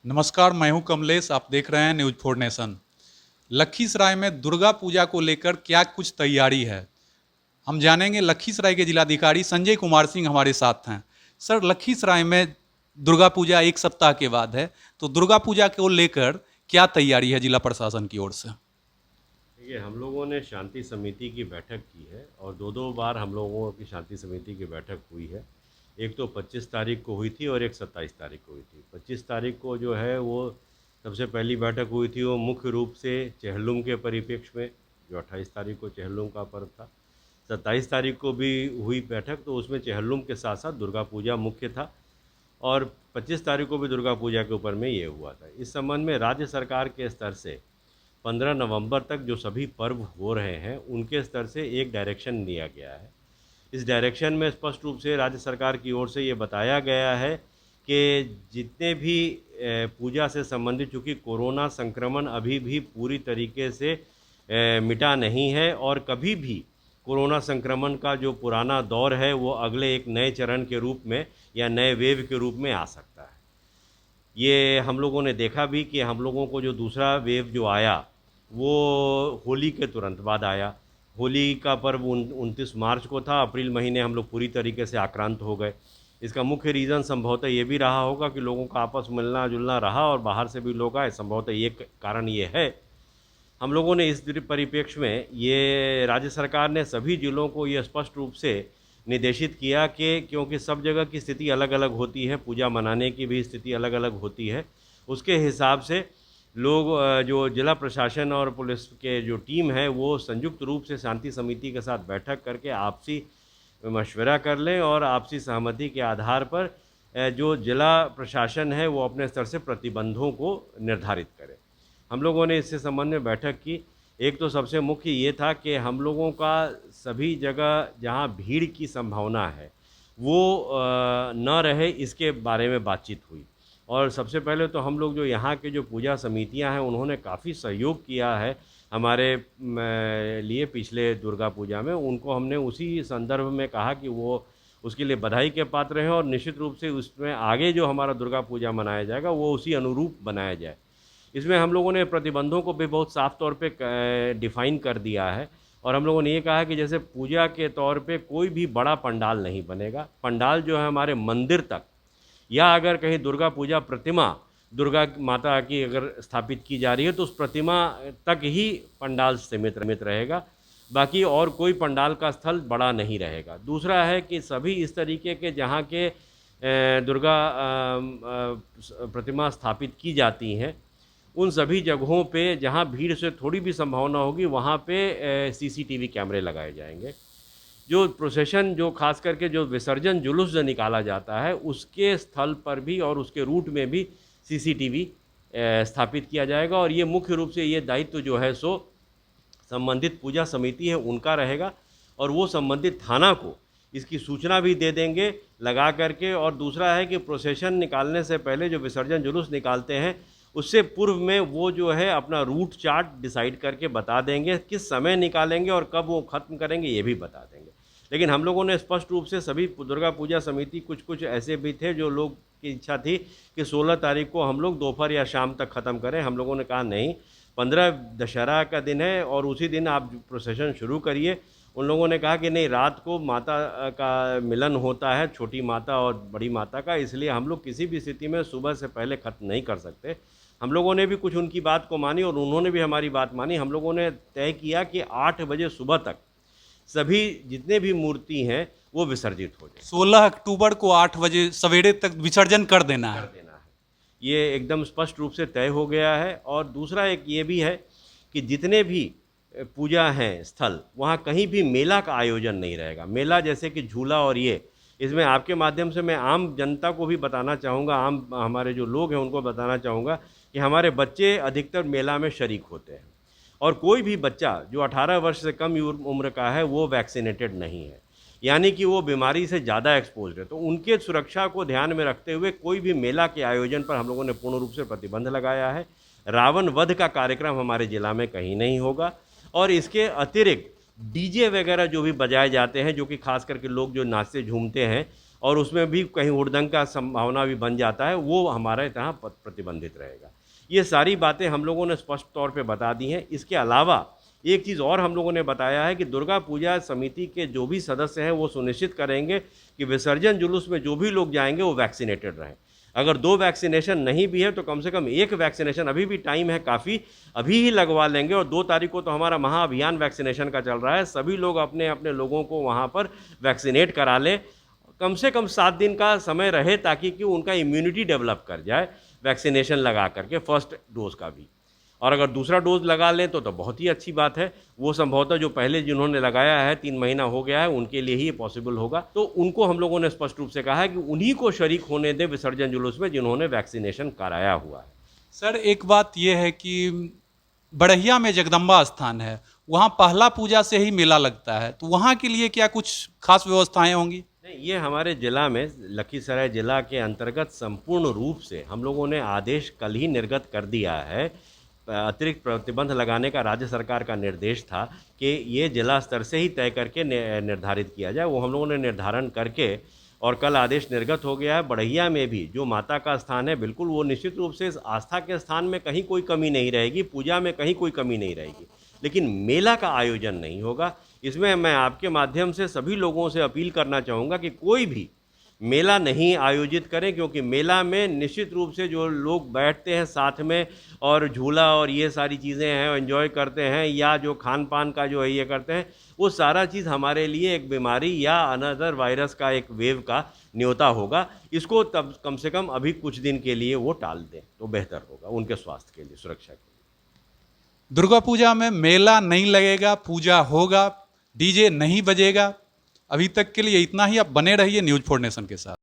नमस्कार, मैं हूं कमलेश। आप देख रहे हैं न्यूज़ 4 नेशन। लखीसराय में दुर्गा पूजा को लेकर क्या कुछ तैयारी है, हम जानेंगे। लखीसराय के जिलाधिकारी संजय कुमार सिंह हमारे साथ हैं। सर, लखीसराय में दुर्गा पूजा एक सप्ताह के बाद है, तो दुर्गा पूजा को लेकर क्या तैयारी है जिला प्रशासन की ओर से? देखिए, हम लोगों ने शांति समिति की बैठक की है और दो दो बार हम लोगों की शांति समिति की बैठक हुई है। एक तो 25 तारीख को हुई थी और एक 27 तारीख को हुई थी। 25 तारीख को जो है वो सबसे पहली बैठक हुई थी, वो मुख्य रूप से चेहल्लुम के परिप्रेक्ष्य में, जो 28 तारीख को चेहल्लुम का पर्व था। 27 तारीख को भी हुई बैठक, तो उसमें चेहल्लुम के साथ साथ दुर्गा पूजा मुख्य था और 25 तारीख को भी दुर्गा पूजा के ऊपर में ये हुआ था। इस संबंध में राज्य सरकार के स्तर से 15 नवंबर तक जो सभी पर्व हो रहे हैं उनके स्तर से एक डायरेक्शन दिया गया है। इस डायरेक्शन में स्पष्ट रूप से राज्य सरकार की ओर से ये बताया गया है कि जितने भी पूजा से संबंधित, चूँकि कोरोना संक्रमण अभी भी पूरी तरीके से मिटा नहीं है और कभी भी कोरोना संक्रमण का जो पुराना दौर है वो अगले एक नए चरण के रूप में या नए वेव के रूप में आ सकता है। ये हम लोगों ने देखा भी कि हम लोगों को जो दूसरा वेव जो आया वो होली के तुरंत बाद आया। होली का पर्व 29 मार्च को था। अप्रैल महीने हम लोग पूरी तरीके से आक्रांत हो गए। इसका मुख्य रीज़न संभवतः ये भी रहा होगा कि लोगों का आपस में मिलना जुलना रहा और बाहर से भी लोग आए। संभवतः ये कारण ये है। हम लोगों ने इस परिप्रेक्ष्य में ये राज्य सरकार ने सभी जिलों को ये स्पष्ट रूप से निर्देशित किया कि क्योंकि सब जगह की स्थिति अलग अलग होती है, पूजा मनाने की भी स्थिति अलग अलग होती है, उसके हिसाब से लोग जो जिला प्रशासन और पुलिस के जो टीम है वो संयुक्त रूप से शांति समिति के साथ बैठक करके आपसी मशवरा कर लें और आपसी सहमति के आधार पर जो जिला प्रशासन है वो अपने स्तर से प्रतिबंधों को निर्धारित करे। हम लोगों ने इससे संबंध में बैठक की। एक तो सबसे मुख्य ये था कि हम लोगों का सभी जगह जहाँ भीड़ की संभावना है वो न रहे, इसके बारे में बातचीत हुई। और सबसे पहले तो हम लोग जो यहाँ के जो पूजा समितियाँ हैं उन्होंने काफ़ी सहयोग किया है हमारे लिए पिछले दुर्गा पूजा में। उनको हमने उसी संदर्भ में कहा कि वो उसके लिए बधाई के पात्र हैं और निश्चित रूप से उसमें आगे जो हमारा दुर्गा पूजा मनाया जाएगा वो उसी अनुरूप बनाया जाए। इसमें हम लोगों ने प्रतिबंधों को भी बहुत साफ तौर पे डिफ़ाइन कर दिया है और हम लोगों ने ये कहा है कि जैसे पूजा के तौर पे कोई भी बड़ा पंडाल नहीं बनेगा। पंडाल जो है हमारे मंदिर तक या अगर कहीं दुर्गा पूजा प्रतिमा दुर्गा माता की अगर स्थापित की जा रही है तो उस प्रतिमा तक ही पंडाल सीमित रहेगा, बाकी और कोई पंडाल का स्थल बड़ा नहीं रहेगा। दूसरा है कि सभी इस तरीके के जहाँ के दुर्गा प्रतिमा स्थापित की जाती हैं उन सभी जगहों पे जहाँ भीड़ से थोड़ी भी संभावना होगी वहाँ पे सीसीटीवी कैमरे लगाए जाएंगे। जो प्रोसेशन, जो खास करके जो विसर्जन जुलूस जो निकाला जाता है उसके स्थल पर भी और उसके रूट में भी सीसीटीवी स्थापित किया जाएगा और ये मुख्य रूप से ये दायित्व जो है सो संबंधित पूजा समिति है उनका रहेगा और वो संबंधित थाना को इसकी सूचना भी दे देंगे लगा करके। और दूसरा है कि प्रोसेशन निकालने से पहले जो विसर्जन जुलूस निकालते हैं उससे पूर्व में वो जो है अपना रूट चार्ट डिसाइड करके बता देंगे, किस समय निकालेंगे और कब वो ख़त्म करेंगे ये भी बता देंगे। लेकिन हम लोगों ने स्पष्ट रूप से सभी दुर्गा पूजा समिति, कुछ ऐसे भी थे जो लोग की इच्छा थी कि 16 तारीख को हम लोग दोपहर या शाम तक ख़त्म करें। हम लोगों ने कहा नहीं, 15 दशहरा का दिन है और उसी दिन आप प्रोसेशन शुरू करिए। उन लोगों ने कहा कि नहीं, रात को माता का मिलन होता है, छोटी माता और बड़ी माता का, इसलिए हम लोग किसी भी स्थिति में सुबह से पहले ख़त्म नहीं कर सकते। हम लोगों ने भी कुछ उनकी बात को मानी और उन्होंने भी हमारी बात मानी। हम लोगों ने तय किया कि 8 बजे सुबह तक सभी जितने भी मूर्ति हैं वो विसर्जित हो जाए। 16 अक्टूबर को 8 बजे सवेरे तक विसर्जन कर देना है। ये एकदम स्पष्ट रूप से तय हो गया है। और दूसरा एक ये भी है कि जितने भी पूजा हैं स्थल, वहाँ कहीं भी मेला का आयोजन नहीं रहेगा। मेला जैसे कि झूला और ये, इसमें आपके माध्यम से मैं आम जनता को भी बताना चाहूँगा, आम हमारे जो लोग हैं उनको बताना चाहूँगा कि हमारे बच्चे अधिकतर मेला में शरीक होते हैं और कोई भी बच्चा जो 18 वर्ष से कम उम्र का है वो वैक्सीनेटेड नहीं है, यानी कि वो बीमारी से ज़्यादा एक्सपोज्ड है। तो उनके सुरक्षा को ध्यान में रखते हुए कोई भी मेला के आयोजन पर हम लोगों ने पूर्ण रूप से प्रतिबंध लगाया है। रावण वध का कार्यक्रम हमारे ज़िला में कहीं नहीं होगा और इसके अतिरिक्त डीजे वगैरह जो भी बजाए जाते हैं, जो कि खास करके लोग जो नाचते झूमते हैं और उसमें भी कहीं हुड़दंग का संभावना भी बन जाता है, वो हमारे यहाँ प्रतिबंधित रहेगा। ये सारी बातें हम लोगों ने स्पष्ट तौर पे बता दी हैं। इसके अलावा एक चीज़ और हम लोगों ने बताया है कि दुर्गा पूजा समिति के जो भी सदस्य हैं वो सुनिश्चित करेंगे कि विसर्जन जुलूस में जो भी लोग जाएंगे वो वैक्सीनेटेड रहें। अगर 2 वैक्सीनेशन नहीं भी है तो कम से कम 1 वैक्सीनेशन, अभी भी टाइम है काफ़ी, अभी ही लगवा लेंगे। और 2 तारीख को तो हमारा महाअभियान वैक्सीनेशन का चल रहा है, सभी लोग अपने अपने लोगों को वहाँ पर वैक्सीनेट करा लें। कम से कम 7 दिन का समय रहे ताकि कि उनका इम्यूनिटी डेवलप कर जाए वैक्सीनेशन लगा करके, फर्स्ट डोज का भी। और अगर दूसरा डोज लगा लें तो बहुत ही अच्छी बात है। वो संभवतः जो पहले जिन्होंने लगाया है 3 महीना हो गया है उनके लिए ही ये पॉसिबल होगा। तो उनको हम लोगों ने स्पष्ट रूप से कहा है कि उन्हीं को शरीक होने दें विसर्जन जुलूस में जिन्होंने वैक्सीनेशन कराया हुआ है। सर एक बात यह है कि बढ़िया में जगदम्बा स्थान है, वहाँ पहला पूजा से ही मेला लगता है, तो वहाँ के लिए क्या कुछ खास व्यवस्थाएं होंगी? नहीं, ये हमारे जिला में, लखीसराय जिला के अंतर्गत संपूर्ण रूप से हम लोगों ने आदेश कल ही निर्गत कर दिया है। अतिरिक्त प्रतिबंध लगाने का राज्य सरकार का निर्देश था कि ये जिला स्तर से ही तय करके निर्धारित किया जाए। वो हम लोगों ने निर्धारण करके और कल आदेश निर्गत हो गया है। बढ़ैया में भी जो माता का स्थान है, बिल्कुल वो निश्चित रूप से इस आस्था के स्थान में कहीं कोई कमी नहीं रहेगी, पूजा में कहीं कोई कमी नहीं रहेगी, लेकिन मेला का आयोजन नहीं होगा। इसमें मैं आपके माध्यम से सभी लोगों से अपील करना चाहूँगा कि कोई भी मेला नहीं आयोजित करें, क्योंकि मेला में निश्चित रूप से जो लोग बैठते हैं साथ में और झूला और ये सारी चीज़ें हैं एंजॉय करते हैं, या जो खान पान का जो है ये करते हैं, वो सारा चीज़ हमारे लिए एक बीमारी या अनदर वायरस का एक वेव का न्योता होगा। इसको तब कम से कम अभी कुछ दिन के लिए वो टाल दें तो बेहतर होगा उनके स्वास्थ्य के लिए, सुरक्षा के लिए। दुर्गा पूजा में मेला नहीं लगेगा, पूजा होगा, डीजे नहीं बजेगा। अभी तक के लिए इतना ही। आप बने रहिए न्यूज़ 4 नेशन के साथ।